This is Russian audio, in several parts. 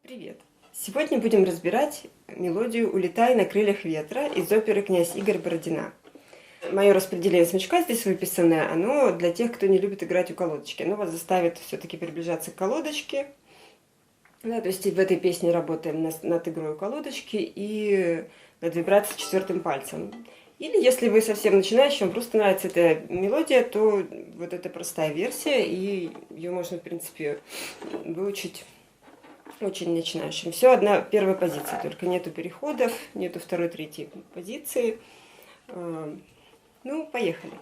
Привет! Сегодня будем разбирать мелодию «Улетай на крыльях ветра» из оперы «Князь Игорь Бородина». Мое распределение смычка здесь выписанное, оно для тех, кто не любит играть у колодочки. Оно вас заставит все-таки приближаться к колодочке. Да, то есть в этой песне работаем над игрой у колодочки и над вибрацией четвертым пальцем. Или если вы совсем начинающий, вам просто нравится эта мелодия, то вот это простая версия, и ее можно, в принципе, выучить очень начинающим. Все одна первая позиция, только нету переходов, нету второй, третьей позиции. Ну, поехали.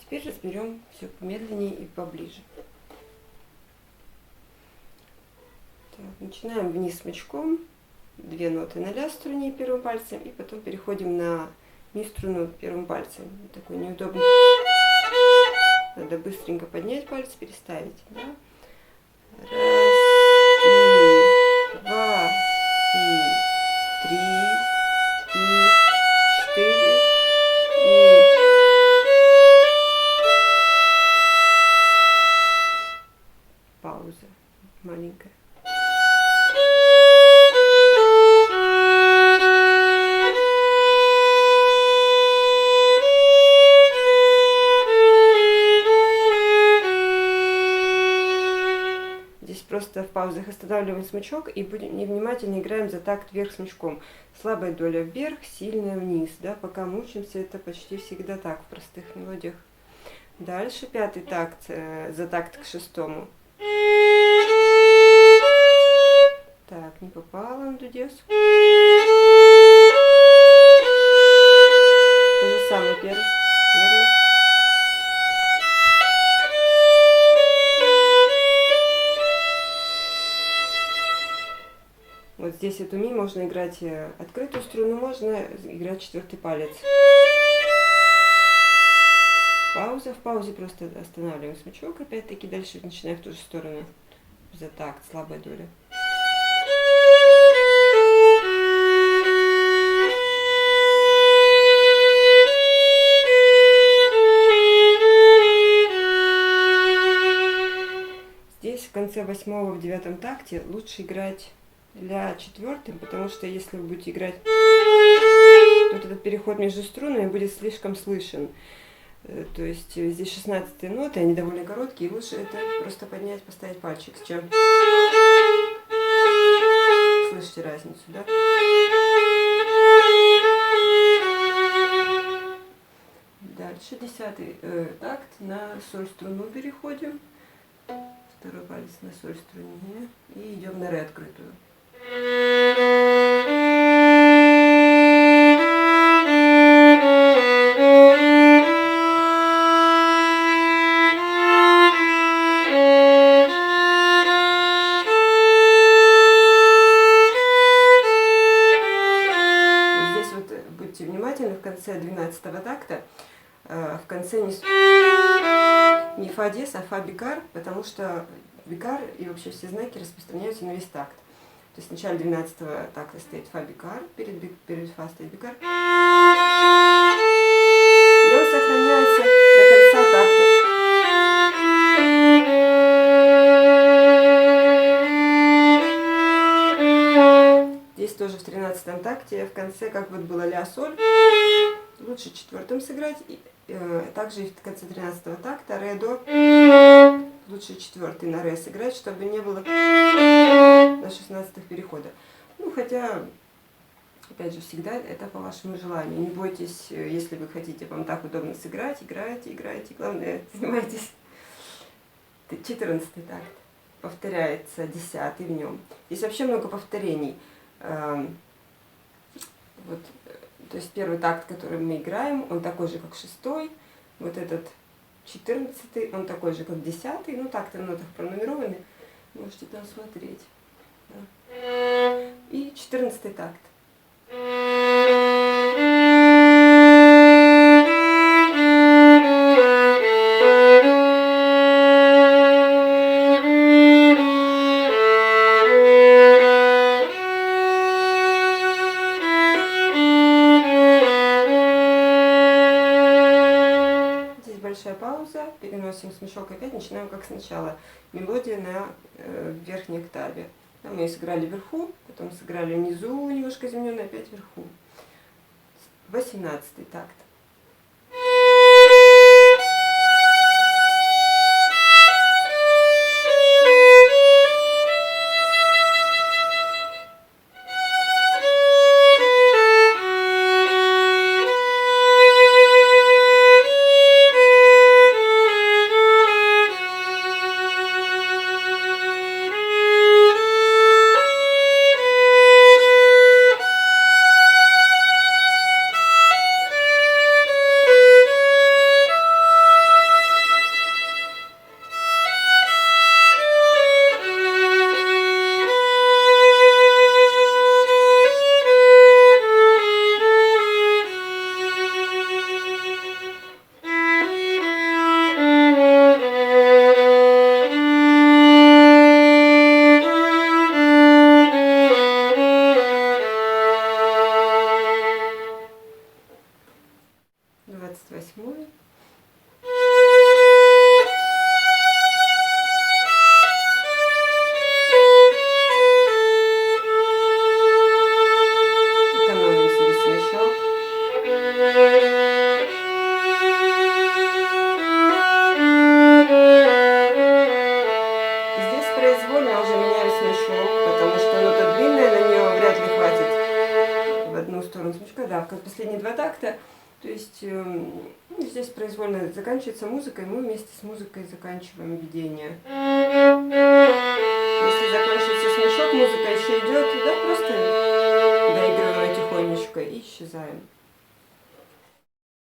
Теперь разберем все помедленнее и поближе. Так, начинаем вниз смычком, 2 ноты на ля струне первым пальцем, и потом переходим на ми струну первым пальцем. Такой неудобный. Надо быстренько поднять палец, переставить. Да? Раз, и, два, и, три, и, 4, и... Пауза маленькая. Здесь просто в паузах останавливаем смычок и будем невнимательно играем за такт вверх смычком. Слабая доля вверх, сильная вниз. Да? Пока мы учимся, это почти всегда так в простых мелодиях. Дальше 5-й такт, за такт к 6-му. Так, не попала на дудес. То же самое первый. Вот здесь эту ми можно играть открытую струну, можно играть 4-й палец. Пауза. В паузе просто останавливаем смычок, опять-таки дальше начинаем в ту же сторону. За такт, слабая доля. 8 в 9 такте лучше играть ля четвертым, потому что если вы будете играть, то вот этот переход между струнами будет слишком слышен. То есть здесь 16 ноты, они довольно короткие, и лучше это просто поднять, поставить пальчик, чем... Слышите разницу, да? Дальше 10-й такт, на соль струну переходим. Второй палец на соль струне и идем на ре открытую. Вот здесь вот будьте внимательны, в конце 12-го такта, в конце не фа диез, а фа бикар, потому что бикар и вообще все знаки распространяются на весь такт. То есть в начале 12-го такта стоит фа бикар, перед фа стоит бикар. И он сохраняется до конца такта. Здесь тоже в 13-м такте в конце, как вот было ля соль, лучше четвертым сыграть. Также и в конце 13-го такта ре до лучше четвертый на ре сыграть, чтобы не было на 16-х перехода. Ну, хотя, опять же, всегда это по вашему желанию. Не бойтесь, если вы хотите, вам так удобно сыграть, играйте. Главное, занимайтесь. 14-й такт. Повторяется 10-й в нем. Здесь вообще много повторений. Вот, то есть первый такт, который мы играем, он такой же, как 6-й. Вот этот 14-й, он такой же, как 10-й. Ну, такты в нотах пронумерованы. Можете там смотреть. Да. И 14-й такт. Большая пауза, переносим смешок опять, начинаем как сначала. Мелодия на верхней октаве. Да, мы ее сыграли вверху, потом сыграли внизу, немножко измененно, опять вверху. 18-й такт. Да, как последние два такта. То есть здесь произвольно заканчивается музыка, и мы вместе с музыкой заканчиваем видение.